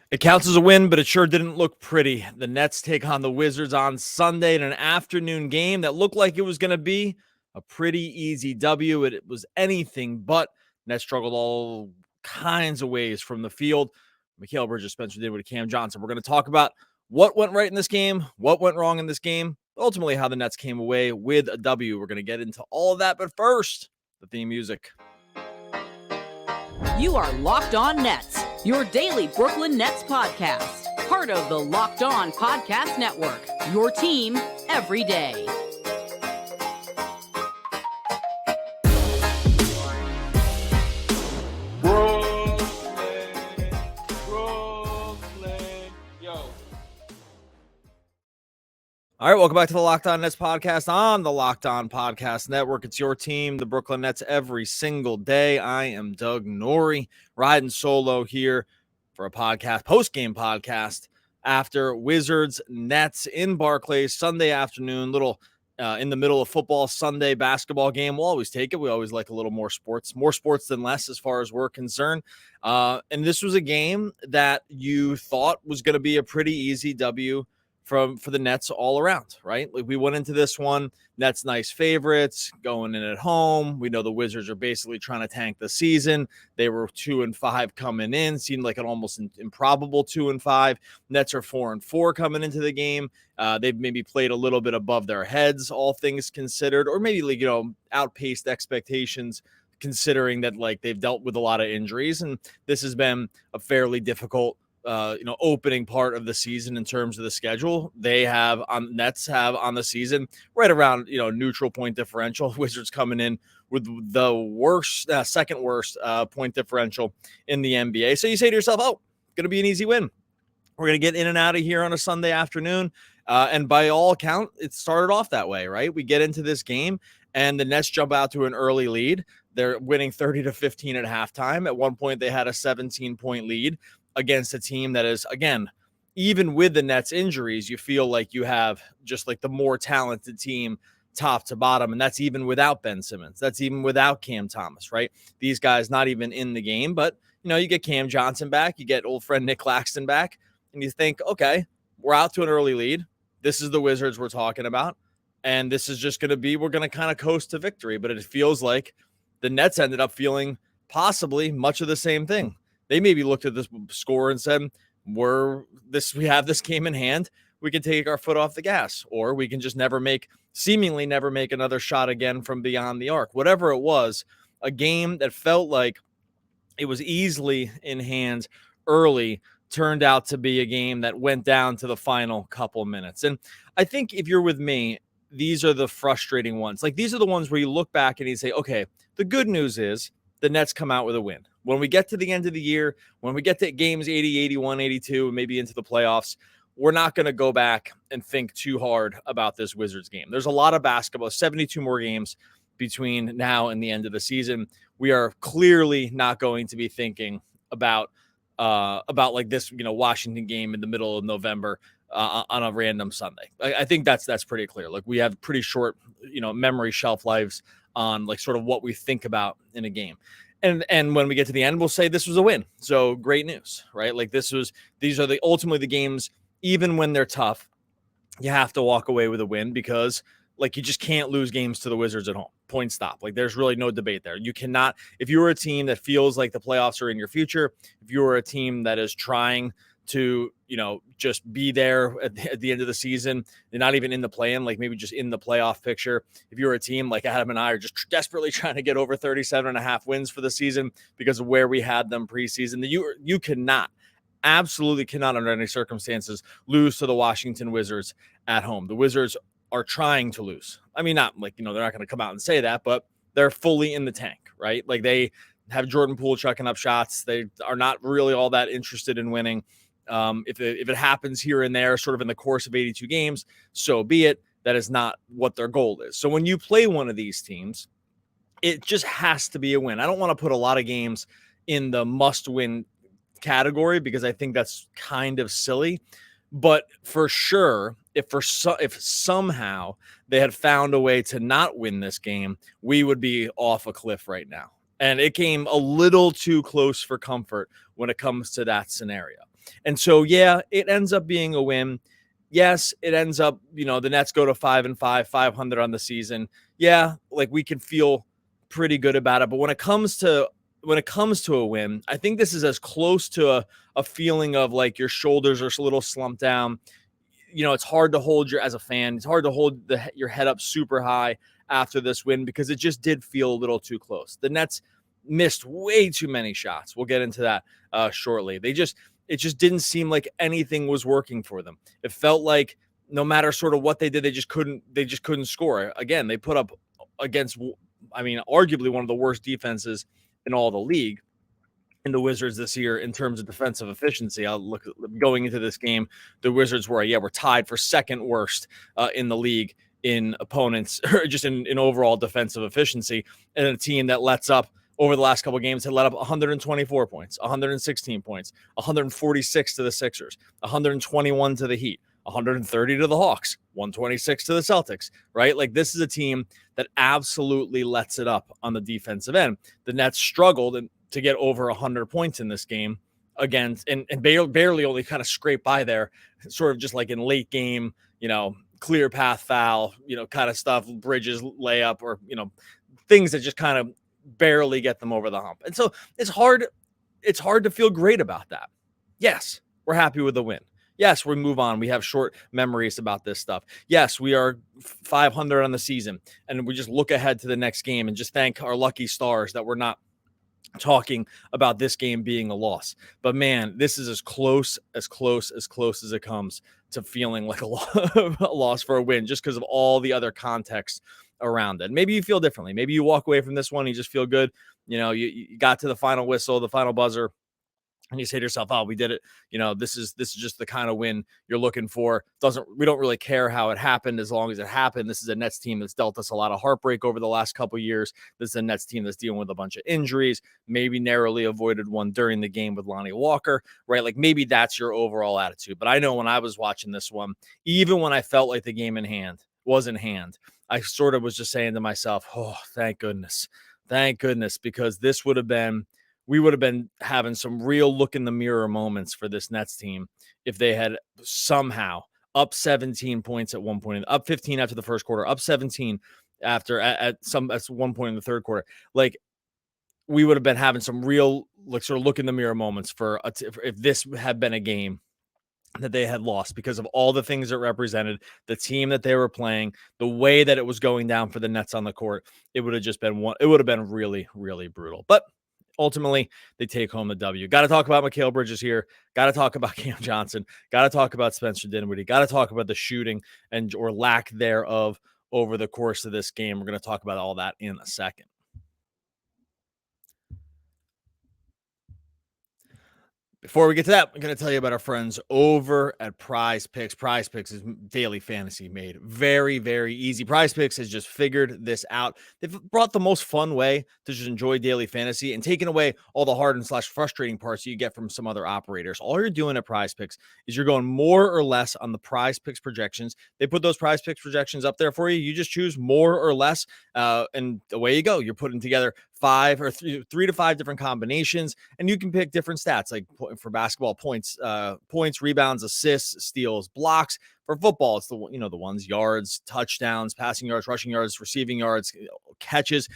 It counts as a win, but it sure didn't look pretty. The Nets take on the Wizards on Sunday in an afternoon game that looked like it was going to be a pretty easy W. It was anything but. Nets struggled all kinds of ways from the field. Mikal Bridges, Spencer Dinwiddie, Cam Johnson. We're going to talk about what went right in this game, what went wrong in this game, ultimately how the Nets came away with a W. We're going to get into all of that, but first, the theme music. You are Locked On Nets, your daily Brooklyn Nets podcast. Part of the Locked On Podcast Network, your team every day. Brooklyn, yo. All right, welcome back to the Locked On Nets podcast on the Locked On Podcast Network. It's your team, the Brooklyn Nets, every single day. I am Doug Norrie, riding solo here for a podcast, post-game podcast after Wizards Nets in Barclays Sunday afternoon. Little in the middle of football Sunday basketball game. We'll always take it. We always like a little more sports than less as far as we're concerned. And this was a game that you thought was going to be a pretty easy W for the Nets all around, right? Like we went into this one, Nets nice favorites, going in at home. We know the Wizards are basically trying to tank the season. They were 2-5 coming in, seemed like an almost improbable 2-5. Nets are 4-4 coming into the game. They've maybe played a little bit above their heads, all things considered, or maybe outpaced expectations, considering that they've dealt with a lot of injuries, and this has been a fairly difficult opening part of the season in terms of the schedule. Nets have on the season right around, neutral point differential. Wizards coming in with the worst, second worst point differential in the NBA. So you say to yourself, oh, going to be an easy win. We're going to get in and out of here on a Sunday afternoon. And by all account, it started off that way, right? We get into this game and the Nets jump out to an early lead. They're winning 30-15 at halftime. At one point, they had a 17-point lead against a team that is, again, even with the Nets injuries, you feel like you have just the more talented team top to bottom. And that's even without Ben Simmons. That's even without Cam Thomas, right? These guys not even in the game, but you get Cam Johnson back, you get old friend Nick Claxton back, and you think, okay, we're out to an early lead. This is the Wizards we're talking about. And this is just going to be, we're going to kind of coast to victory. But it feels like the Nets ended up feeling possibly much of the same thing. They maybe looked at this score and said, we have this game in hand. We can take our foot off the gas, or we can just seemingly never make another shot again from beyond the arc. Whatever it was, a game that felt like it was easily in hand early turned out to be a game that went down to the final couple minutes. And I think if you're with me, these are the frustrating ones. These are the ones where you look back and you say, okay, the good news is the Nets come out with a win. When we get to the end of the year, when we get to games 80, 81, 82, and maybe into the playoffs, we're not going to go back and think too hard about this Wizards game. There's a lot of basketball, 72 more games between now and the end of the season. We are clearly not going to be thinking about this, Washington game in the middle of November on a random Sunday. I think that's pretty clear. We have pretty short, memory shelf lives on sort of what we think about in a game. And when we get to the end, we'll say this was a win. So great news, right? These are ultimately the games, even when they're tough, you have to walk away with a win because you just can't lose games to the Wizards at home. Point stop. There's really no debate there. You cannot, if you're a team that feels like the playoffs are in your future, if you're a team that is trying to, just be there at the end of the season, you're not even in the play-in, maybe just in the playoff picture. If you're a team like Adam and I are just desperately trying to get over 37.5 wins for the season because of where we had them preseason, you absolutely cannot under any circumstances lose to the Washington Wizards at home. The Wizards are trying to lose. I mean, not they're not going to come out and say that, but they're fully in the tank, right? They have Jordan Poole chucking up shots. They are not really all that interested in winning. If it happens here and there, sort of in the course of 82 games, so be it. That is not what their goal is. So when you play one of these teams, it just has to be a win. I don't want to put a lot of games in the must-win category because I think that's kind of silly. But for sure, if somehow they had found a way to not win this game, we would be off a cliff right now. And it came a little too close for comfort when it comes to that scenario. And so, yeah, it ends up being a win. Yes, it ends up, the Nets go to 5-5, 500 on the season. Yeah, like we can feel pretty good about it. But when it comes to a win, I think this is as close to a feeling of like your shoulders are a little slumped down. It's hard to hold as a fan, it's hard to hold your head up super high after this win because it just did feel a little too close. The Nets missed way too many shots. We'll get into that shortly. It just didn't seem like anything was working for them. It felt like no matter sort of what they did, they just couldn't score. Again, they put up against, arguably one of the worst defenses in all the league in the Wizards this year in terms of defensive efficiency. I'll look going into this game, the Wizards were tied for second worst in the league in opponents, or just in overall defensive efficiency, and a team that lets up over the last couple of games had let up 124 points, 116 points, 146 to the Sixers, 121 to the Heat, 130 to the Hawks, 126 to the Celtics, right? Like this is a team that absolutely lets it up on the defensive end. The Nets struggled to get over 100 points in this game against, and barely only kind of scraped by there, sort of just like in late game, clear path foul, kind of stuff, Bridges layup, or, things that just kind of barely get them over the hump. And so it's hard to feel great about that. Yes, we're happy with the win. Yes, we move on. We have short memories about this stuff. Yes, we are 500 on the season, and we just look ahead to the next game and just thank our lucky stars that we're not talking about this game being a loss. But man, this is as close as it comes to feeling like a loss for a win, just because of all the other context around it. Maybe you feel differently. Maybe you walk away from this one, you just feel good. You got to the final whistle, the final buzzer, and you say to yourself, "Oh, we did it." This is just the kind of win you're looking for. We don't really care how it happened as long as it happened. This is a Nets team that's dealt us a lot of heartbreak over the last couple of years. This is a Nets team that's dealing with a bunch of injuries, maybe narrowly avoided one during the game with Lonnie Walker, right? Like maybe that's your overall attitude. But I know when I was watching this one, even when I felt like the game was in hand, I sort of was just saying to myself, "Oh, thank goodness, because we would have been having some real look in the mirror moments for this Nets team if they had somehow up 17 points at one point, up 15 after the first quarter, up 17 after at one point in the third quarter. Like we would have been having some real sort of look in the mirror moments if this had been a game that they had lost, because of all the things it represented, the team that they were playing, the way that it was going down for the Nets on the court. It would have been really, really brutal. But ultimately, they take home the W. Got to talk about Mikal Bridges here. Got to talk about Cam Johnson. Got to talk about Spencer Dinwiddie. Got to talk about the shooting or lack thereof over the course of this game. We're going to talk about all that in a second. Before we get to that, I'm going to tell you about our friends over at Prize Picks. Prize Picks is daily fantasy made very, very easy. Prize Picks has just figured this out. They've brought the most fun way to just enjoy daily fantasy and taken away all the hard and frustrating parts you get from some other operators. All you're doing at Prize Picks is you're going more or less on the Prize Picks projections. They put those Prize Picks projections up there for you. You just choose more or less, and away you go. You're putting together three to five different combinations, and you can pick different stats, like for basketball, points, rebounds, assists, steals, blocks. For football, it's the ones: yards, touchdowns, passing yards, rushing yards, receiving yards, catches.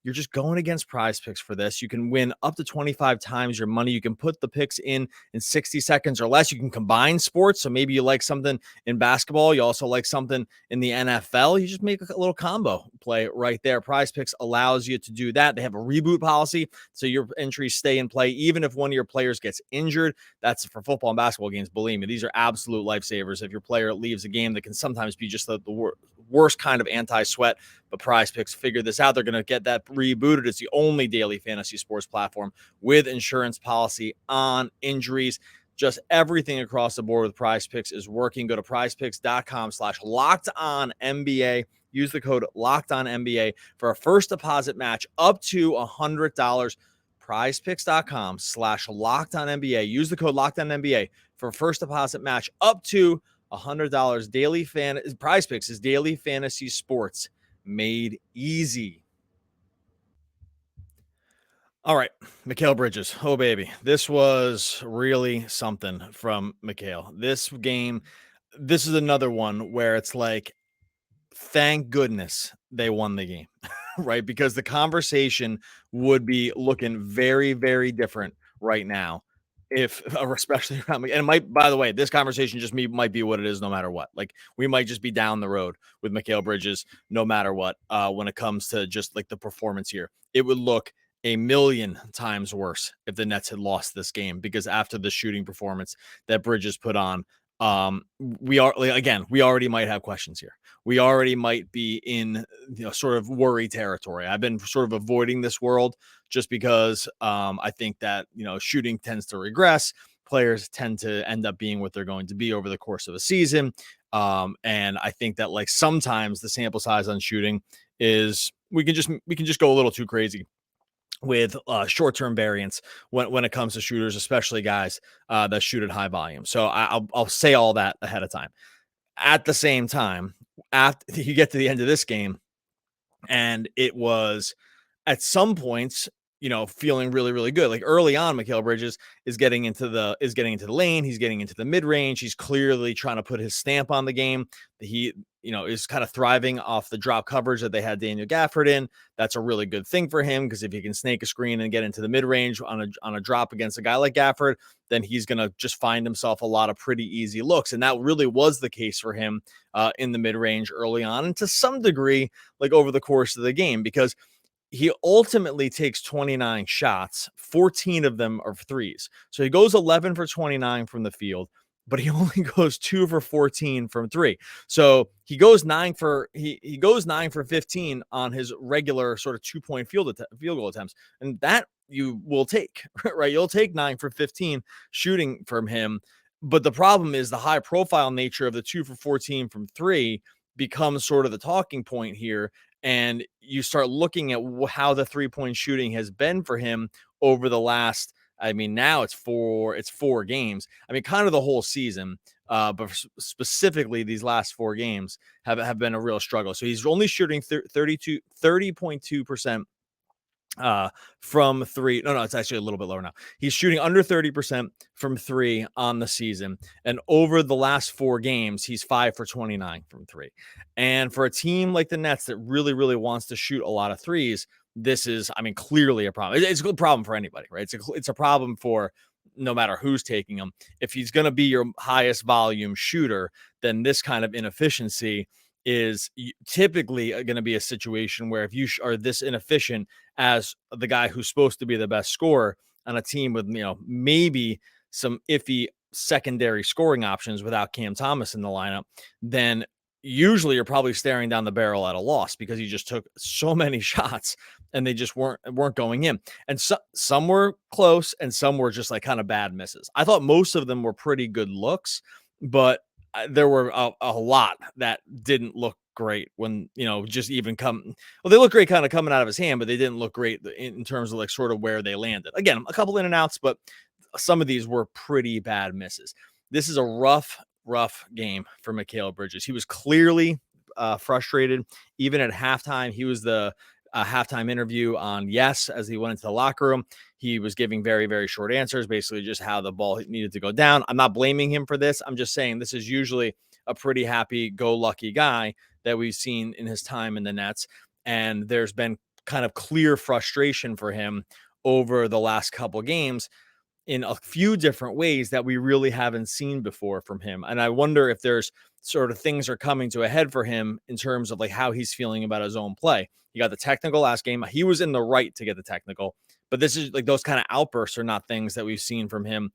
You're just going against Prize Picks for this. You can win up to 25 times your money. You can put the picks in 60 seconds or less. You can combine sports. So maybe you like something in basketball. You also like something in the NFL. You just make a little combo play right there. Prize Picks allows you to do that. They have a reboot policy, so your entries stay in play even if one of your players gets injured. That's for football and basketball games. Believe me, these are absolute lifesavers. If your player leaves a game, that can sometimes be just the worst kind of anti-sweat. But Prize Picks figured this out. They're going to get that rebooted. It's the only daily fantasy sports platform with insurance policy on injuries. Just everything across the board with Prize Picks is working. Go to prizepicks.com/LockedOnNBA. Use the code LockedOnNBA for a first deposit match up to $100. prizepicks.com/LockedOnNBA. Use the code LockedOnNBA for a first deposit match up to $100. Prize Picks is daily fantasy sports made easy. All right, Mikal Bridges. Oh, baby. This was really something from Mikal. This game, this is another one where it's like, thank goodness they won the game, right? Because the conversation would be looking very, very different right now. If, especially around, and it might, by the way, this conversation just might be what it is no matter what. Like, we might just be down the road with Mikal Bridges no matter what when it comes to just like the performance here. It would look a million times worse if the Nets had lost this game, because after the shooting performance that Bridges put on, we already might have questions here. We already might be in, sort of worry territory. I've been sort of avoiding this world just because I think that, shooting tends to regress. Players tend to end up being what they're going to be over the course of a season. And I think that, like, sometimes the sample size on shooting is we can just go a little too crazy with short-term variance when it comes to shooters, especially guys that shoot at high volume. So I'll say all that ahead of time. At the same time, after you get to the end of this game, and it was at some points, feeling really, really good. Like, early on, Mikal Bridges is getting into the lane. He's getting into the mid range. He's clearly trying to put his stamp on the game. He, is kind of thriving off the drop coverage that they had Daniel Gafford in. That's a really good thing for him, because if he can snake a screen and get into the mid range on a drop against a guy like Gafford, then he's going to just find himself a lot of pretty easy looks. And that really was the case for him in the mid range early on, and to some degree, like, over the course of the game, because he ultimately takes 29 shots, 14 of them are threes. So he goes 11 for 29 from the field, but he only goes 2 for 14 from 3. So he goes 9 for 15 on his regular sort of 2-point field goal attempts. And that you will take, right? You'll take 9 for 15 shooting from him. But the problem is the high profile nature of the 2 for 14 from 3 becomes sort of the talking point here. And you start looking at how the 3-point shooting has been for him over the last, now it's 4 games. Kind of the whole season, but specifically these last 4 games have been a real struggle. So he's only shooting 30.2% from 3. No, it's actually a little bit lower now. He's shooting under 30% from 3 on the season. And over the last 4 games, he's 5 for 29 from 3. And for a team like the Nets that really, really wants to shoot a lot of threes, this is, clearly a problem. It's a good problem for anybody, right? It's a problem for no matter who's taking him. If he's going to be your highest volume shooter, then this kind of inefficiency is typically going to be a situation where if you are this inefficient as the guy who's supposed to be the best scorer on a team with, maybe some iffy secondary scoring options without Cam Thomas in the lineup, then usually you're probably staring down the barrel at a loss, because you just took so many shots and they just weren't going in. And some were close and some were just like kind of bad misses. I thought most of them were pretty good looks, but there were a lot that didn't look great when, just even they look great kind of coming out of his hand, but they didn't look great in terms of like sort of where they landed. Again, a couple in and outs, but some of these were pretty bad misses. This is a rough game for Mikal Bridges. He was clearly frustrated. Even at halftime, he was the halftime interview on Yes as he went into the locker room. He was giving very, very short answers, basically just how the ball needed to go down. I'm not blaming him for this. I'm just saying this is usually a pretty happy-go-lucky guy that we've seen in his time in the Nets. And there's been kind of clear frustration for him over the last couple games in a few different ways that we really haven't seen before from him. And I wonder if there's sort of things are coming to a head for him in terms of like how he's feeling about his own play. He got the technical last game. He was in the right to get the technical, but this is like those kind of outbursts are not things that we've seen from him,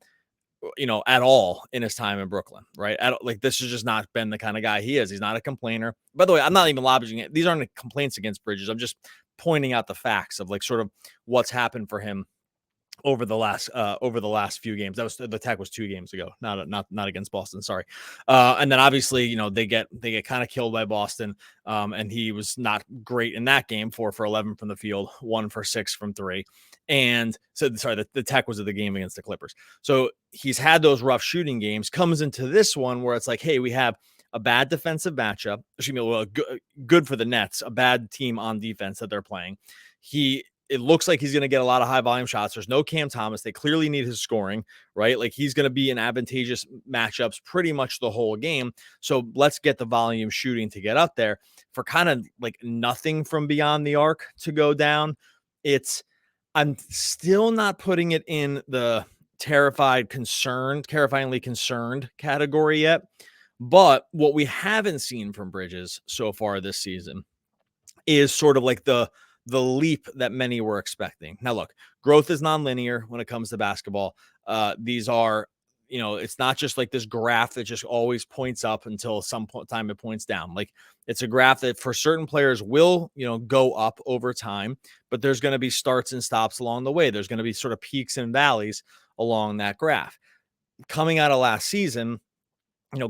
at all in his time in Brooklyn, right? This has just not been the kind of guy he is. He's not a complainer. By the way, I'm not even lobbing it. These aren't complaints against Bridges. I'm just pointing out the facts of like sort of what's happened for him over the last few games. That was the Tech was 2 games ago, not against Boston. Sorry. And then obviously, they get kind of killed by Boston. And he was not great in that game, 4 for 11 from the field, 1 for 6 from 3. And so, sorry, the Tech was at the game against the Clippers. So he's had those rough shooting games, comes into this one where it's like, hey, we have a bad defensive matchup. Good for the Nets, a bad team on defense that they're playing. He it looks like he's going to get a lot of high volume shots. There's no Cam Thomas. They clearly need his scoring, right? Like he's going to be in advantageous matchups pretty much the whole game. So let's get the volume shooting to get up there. For kind of like nothing from beyond the arc to go down, I'm still not putting it in the terrifyingly concerned category yet. But what we haven't seen from Bridges so far this season is sort of like the leap that many were expecting. Now, look, growth is nonlinear when it comes to basketball. These are, it's not just like this graph that just always points up until some time it points down. Like it's a graph that for certain players will, go up over time, but there's going to be starts and stops along the way. There's going to be sort of peaks and valleys along that graph. Coming out of last season,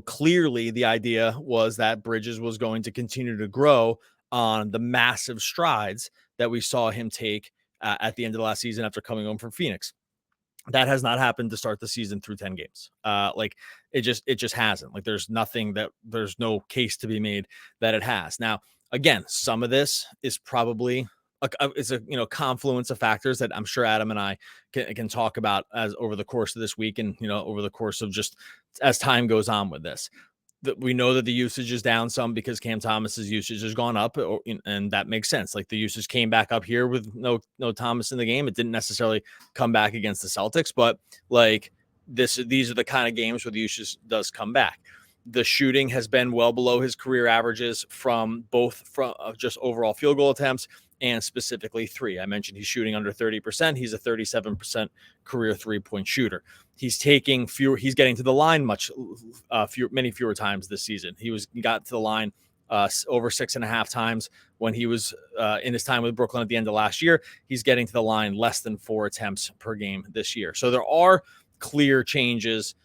clearly the idea was that Bridges was going to continue to grow on the massive strides that we saw him take at the end of the last season after coming home from Phoenix. That has not happened to start the season through 10 games. Like it just hasn't. Like there's no case to be made that it has. Now, again, some of this is probably it's a confluence of factors that I'm sure Adam and I can talk about as over the course of this week and over the course of just as time goes on with this. We know that the usage is down some because Cam Thomas's usage has gone up, and that makes sense. Like the usage came back up here with no Thomas in the game. It didn't necessarily come back against the Celtics, but like these are the kind of games where the usage does come back. The shooting has been well below his career averages from just overall field goal attempts and specifically three. I mentioned he's shooting under 30%. He's a 37% career 3-point shooter. He's getting to the line many fewer times this season. He got to the line over 6.5 times when he was in his time with Brooklyn at the end of last year. He's getting to the line less than 4 attempts per game this year. So there are clear changes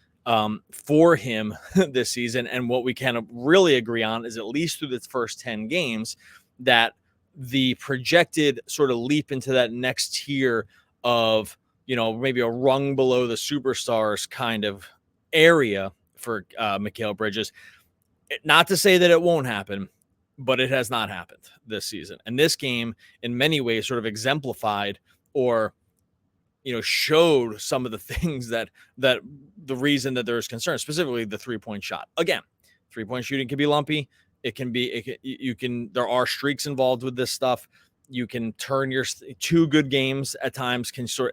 for him this season. And what we can really agree on is at least through the first 10 games that the projected sort of leap into that next tier of, maybe a rung below the superstars kind of area for Mikal Bridges. Not to say that it won't happen, but it has not happened this season. And this game in many ways sort of exemplified or, showed some of the things that the reason that there's concern, specifically the 3-point shot. Again, 3-point shooting can be lumpy. There are streaks involved with this stuff. You can turn your 2 good games at times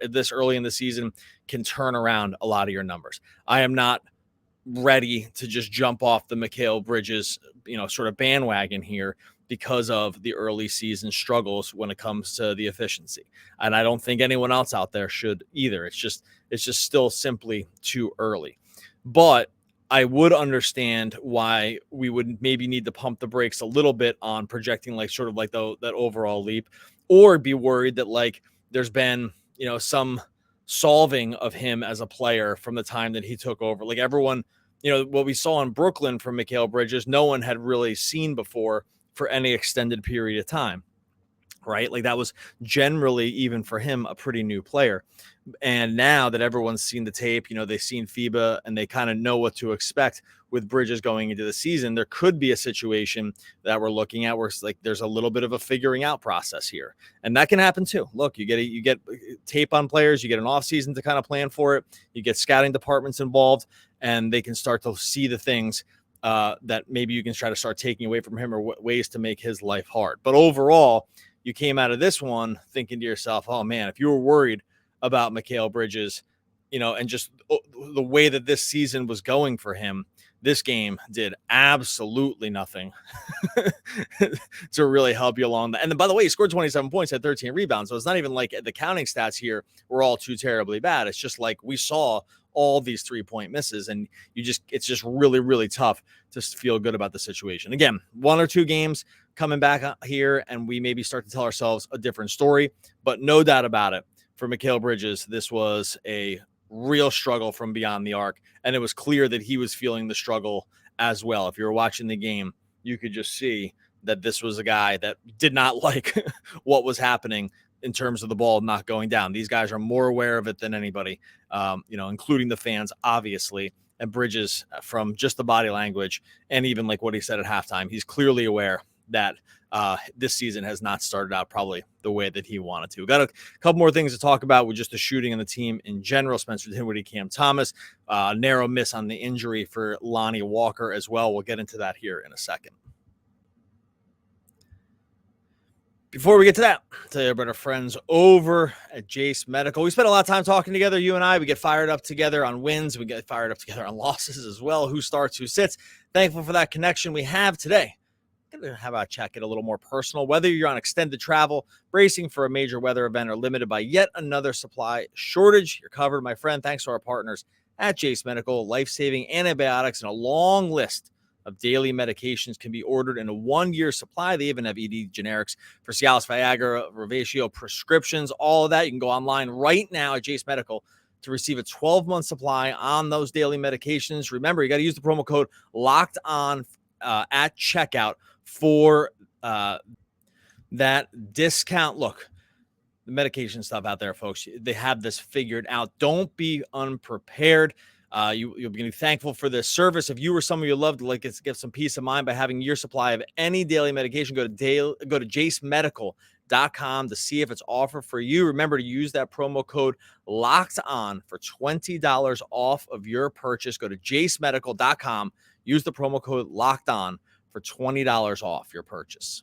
this early in the season can turn around a lot of your numbers. I am not ready to just jump off the Mikal Bridges, sort of bandwagon here because of the early season struggles when it comes to the efficiency. And I don't think anyone else out there should either. It's just still simply too early. But I would understand why we would maybe need to pump the brakes a little bit on projecting like sort of like that overall leap, or be worried that like there's been, some solving of him as a player from the time that he took over. Like everyone, what we saw in Brooklyn from Mikal Bridges, no one had really seen before for any extended period of time, right? Like that was generally, even for him, a pretty new player. And now that everyone's seen the tape, they've seen FIBA and they kind of know what to expect with Bridges going into the season, there could be a situation that we're looking at where it's like there's a little bit of a figuring out process here. And that can happen too. Look, you get tape on players, you get an off season to kind of plan for it. You get scouting departments involved and they can start to see the things that maybe you can try to start taking away from him or ways to make his life hard. But overall, you came out of this one thinking to yourself, oh man, if you were worried about Mikal Bridges, and just the way that this season was going for him, this game did absolutely nothing to really help you along that. And then, by the way, he scored 27 points, had 13 rebounds. So it's not even like the counting stats here were all too terribly bad. It's just like we saw all these 3-point misses, and it's just really, really tough to feel good about the situation. Again, 1 or 2 games coming back here, and we maybe start to tell ourselves a different story, but no doubt about it. For Mikal Bridges, this was a real struggle from beyond the arc, and it was clear that he was feeling the struggle as well. If you were watching the game, you could just see that this was a guy that did not like what was happening in terms of the ball not going down. These guys are more aware of it than anybody, including the fans, obviously. And Bridges, from just the body language and even like what he said at halftime, he's clearly aware that this season has not started out probably the way that he wanted to. Got a couple more things to talk about with just the shooting and the team in general. Spencer Dinwiddie, Cam Thomas, narrow miss on the injury for Lonnie Walker as well. We'll get into that here in a second. Before we get to that, I'll tell you about our friends over at Jase Medical. We spend a lot of time talking together, you and I. We get fired up together on wins. We get fired up together on losses as well. Who starts, who sits. Thankful for that connection we have today. I'm going to have our chat get a little more personal. Whether you're on extended travel, bracing for a major weather event, or limited by yet another supply shortage, you're covered, my friend. Thanks to our partners at Jase Medical. Life-saving antibiotics and a long list of daily medications can be ordered in a 1-year supply. They even have ED generics for Cialis, Viagra, Revatio prescriptions, all of that. You can go online right now at Jase Medical to receive a 12-month supply on those daily medications. Remember, you got to use the promo code Locked On at checkout for that discount. Look, the medication stuff out there, folks, they have this figured out. Don't be unprepared. You'll be thankful for this service. If you or someone you love to get some peace of mind by having your supply of any daily medication, go to jasemedical.com to see if it's offered for you. Remember to use that promo code Locked On for $20 off of your purchase. Go to jasemedical.com. Use the promo code Locked On for $20 off your purchase.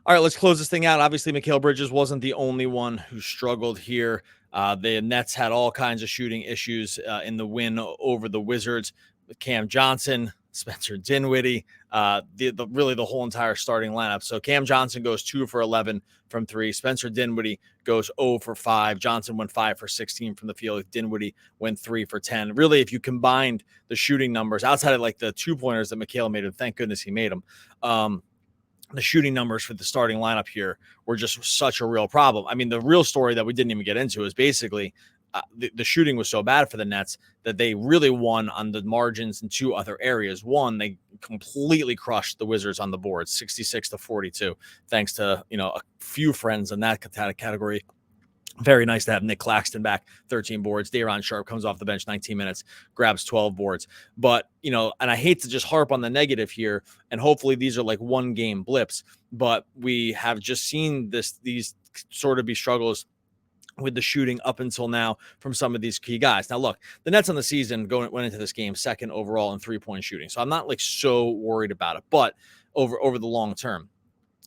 All right, let's close this thing out. Obviously, Mikal Bridges wasn't the only one who struggled here. The Nets had all kinds of shooting issues in the win over the Wizards with Cam Johnson, Spencer Dinwiddie, really the whole entire starting lineup. So Cam Johnson goes 2 for 11 from 3. Spencer Dinwiddie goes 0 for 5. Johnson went 5 for 16 from the field. Dinwiddie went 3 for 10. Really, if you combined the shooting numbers outside of like the 2-pointers that Mikal made, and thank goodness he made them, the shooting numbers for the starting lineup here were just such a real problem. I mean, the real story that we didn't even get into is basically the shooting was so bad for the Nets that they really won on the margins in 2 other areas. One, they completely crushed the Wizards on the board, 66-42, thanks to, a few friends in that category. Very nice to have Nick Claxton back, 13 boards. Day'Ron Sharpe comes off the bench, 19 minutes, grabs 12 boards. But, and I hate to just harp on the negative here, and hopefully these are like 1-game blips, but we have just seen these sort of be struggles with the shooting up until now from some of these key guys. Now, look, the Nets on the season went into this game second overall in 3-point shooting, so I'm not like so worried about it, but over the long term.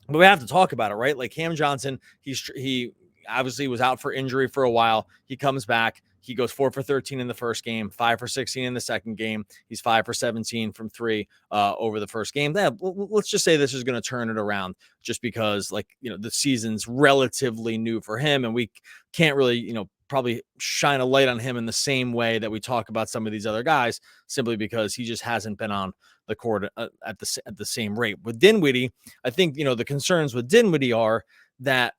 But we have to talk about it, right? Like Cam Johnson, he obviously was out for injury for a while. He comes back. He goes 4 for 13 in the first game, 5 for 16 in the second game. He's 5 for 17 from 3 over the first game. Let's just say this is going to turn it around just because, the season's relatively new for him, and we can't really, probably shine a light on him in the same way that we talk about some of these other guys, simply because he just hasn't been on the court at the same rate. With Dinwiddie, I think, the concerns with Dinwiddie are that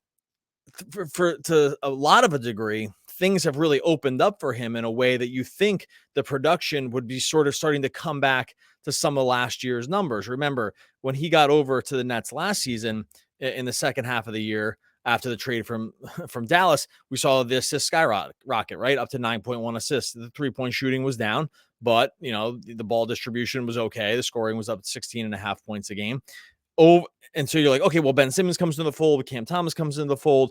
to a lot of a degree, things have really opened up for him in a way that you think the production would be sort of starting to come back to some of last year's numbers. Remember, when he got over to the Nets last season in the second half of the year after the trade from Dallas, we saw the assist skyrocket, right? Up to 9.1 assists. The 3-point shooting was down, but, the ball distribution was okay. The scoring was up 16.5 points a game. Oh, and so you're like, okay, well, Ben Simmons comes into the fold, Cam Thomas comes into the fold.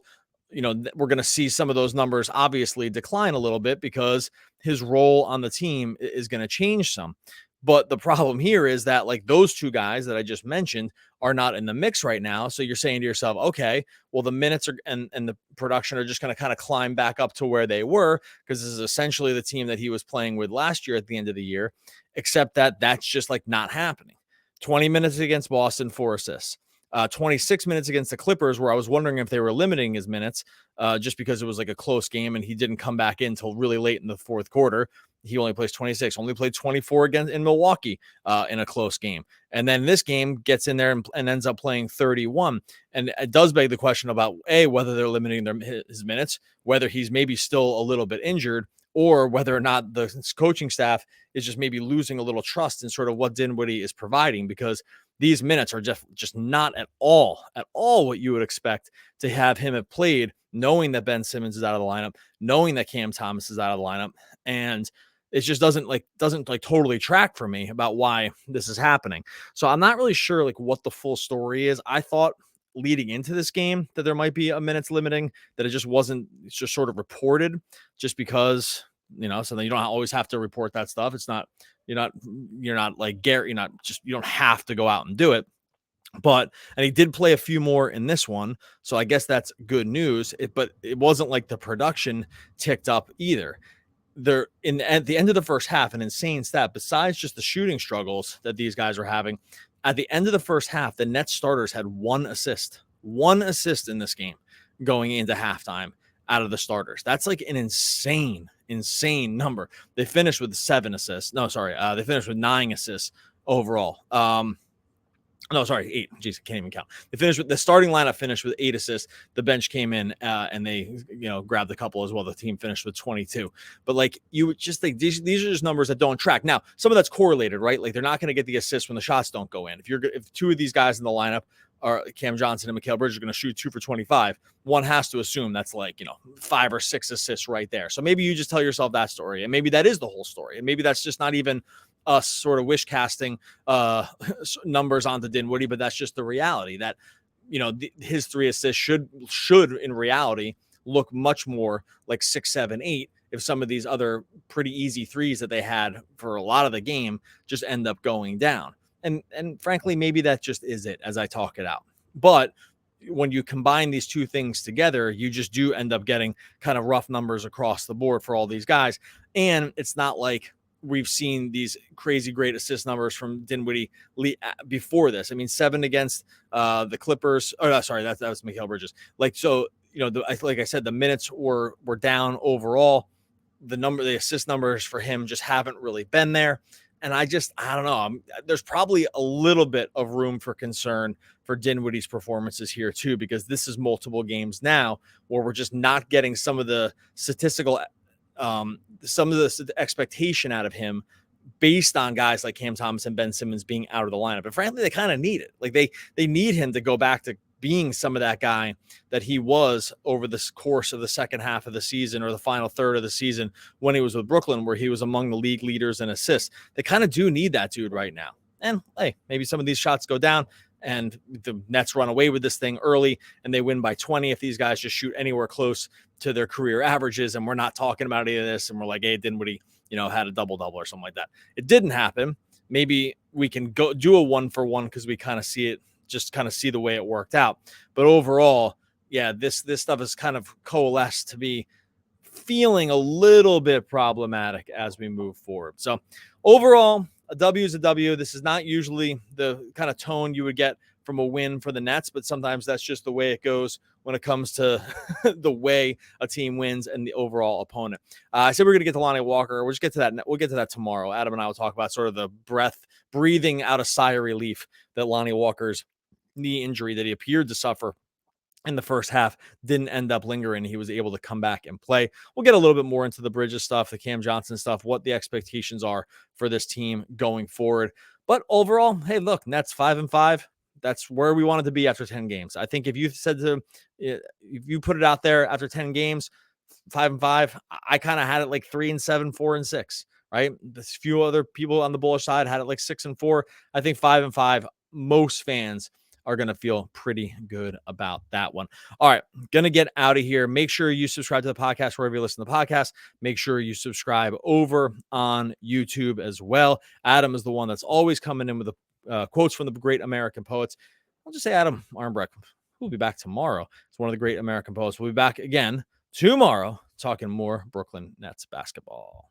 We're going to see some of those numbers obviously decline a little bit because his role on the team is going to change some. But the problem here is that those 2 guys that I just mentioned are not in the mix right now. So you're saying to yourself, okay, well, the minutes and the production are just going to kind of climb back up to where they were, because this is essentially the team that he was playing with last year at the end of the year, except that that's just not happening. 20 minutes against Boston, 4 assists. 26 minutes against the Clippers, where I was wondering if they were limiting his minutes just because it was a close game and he didn't come back in until really late in the fourth quarter. He only plays 26, only played 24 again in Milwaukee in a close game. And then this game gets in there and ends up playing 31. And it does beg the question about, whether they're limiting his minutes, whether he's maybe still a little bit injured, or whether or not the coaching staff is just maybe losing a little trust in sort of what Dinwiddie is providing, because these minutes are just not at all what you would expect to have him have played, knowing that Ben Simmons is out of the lineup, knowing that Cam Thomas is out of the lineup. And it just doesn't totally track for me about why this is happening. So I'm not really sure like what the full story is. I thought leading into this game that there might be a minutes limiting, that it just wasn't, it's just sort of reported just because, so then you don't always have to report that stuff. It's not, you're not like Gary, you don't have to go out and do it. And he did play a few more in this one. So I guess that's good news. But it wasn't like the production ticked up either. At the end of the first half, an insane stat, besides just the shooting struggles that these guys are having, at the end of the first half, the Nets starters had one assist in this game going into halftime out of the starters. That's like an insane number. They finished with 7 assists. No, sorry. They finished with 9 assists overall. No, sorry, 8. Jeez, I can't even count. They finished with the starting lineup finished with 8 assists. The bench came in and they, grabbed a couple as well. The team finished with 22. But like you would just think these are just numbers that don't track. Now, some of that's correlated, right? Like they're not going to get the assists when the shots don't go in. If 2 of these guys in the lineup are Cam Johnson and Mikal Bridges are going to shoot 2 for 25, one has to assume that's like, 5 or 6 assists right there. So maybe you just tell yourself that story, and maybe that is the whole story, and maybe that's just not even us sort of wish casting numbers onto Dinwiddie, but that's just the reality that, his 3 assists should in reality look much more like 6, 7, 8 if some of these other pretty easy threes that they had for a lot of the game just end up going down. And frankly, maybe that just is it as I talk it out. But when you combine these two things together, you just do end up getting kind of rough numbers across the board for all these guys. And it's not like we've seen these crazy great assist numbers from Dinwiddie before this. I mean, 7 against the Clippers. Oh, no, sorry, that was Mikal Bridges. Like, so, like I said, the minutes were down overall. The assist numbers for him just haven't really been there. And I don't know. There's probably a little bit of room for concern for Dinwiddie's performances here too, because this is multiple games now where we're just not getting some of the statistical, some of the expectation out of him based on guys like Cam Thomas and Ben Simmons being out of the lineup. And frankly, they kind of need it. Like they need him to go back to being some of that guy that he was over the course of the second half of the season or the final third of the season when he was with Brooklyn, where he was among the league leaders in assists. They kind of do need that dude right now. And hey, maybe some of these shots go down and the Nets run away with this thing early and they win by 20 if these guys just shoot anywhere close to their career averages. And we're not talking about any of this. And we're like, hey, Dinwiddie, had a double-double or something like that. It didn't happen. Maybe we can go do a 1-for-1 because we kind of see the way it worked out. But overall, yeah, this stuff is kind of coalesced to be feeling a little bit problematic as we move forward. So overall, a W is a W. This is not usually the kind of tone you would get from a win for the Nets, but sometimes that's just the way it goes when it comes to the way a team wins and the overall opponent. I said we're going to get to Lonnie Walker. We'll just get to that. We'll get to that tomorrow. Adam and I will talk about sort of the breathing out a sigh of relief that Lonnie Walker's knee injury that he appeared to suffer in the first half didn't end up lingering. He was able to come back and play. We'll get a little bit more into the Bridges stuff, the Cam Johnson stuff, what the expectations are for this team going forward. But overall, hey, look, Nets 5-5. That's where we wanted to be after 10 games. I think if you put it out there after 10 games, 5-5, I kind of had it like 3-7, 4-6, right? There's a few other people on the bullish side had it like 6-4. I think 5-5, most fans are going to feel pretty good about that one. All right, going to get out of here. Make sure you subscribe to the podcast wherever you listen to the podcast. Make sure you subscribe over on YouTube as well. Adam is the one that's always coming in with the quotes from the great American poets. I'll just say Adam Armbrecht. We'll be back tomorrow. It's one of the great American poets. We'll be back again tomorrow talking more Brooklyn Nets basketball.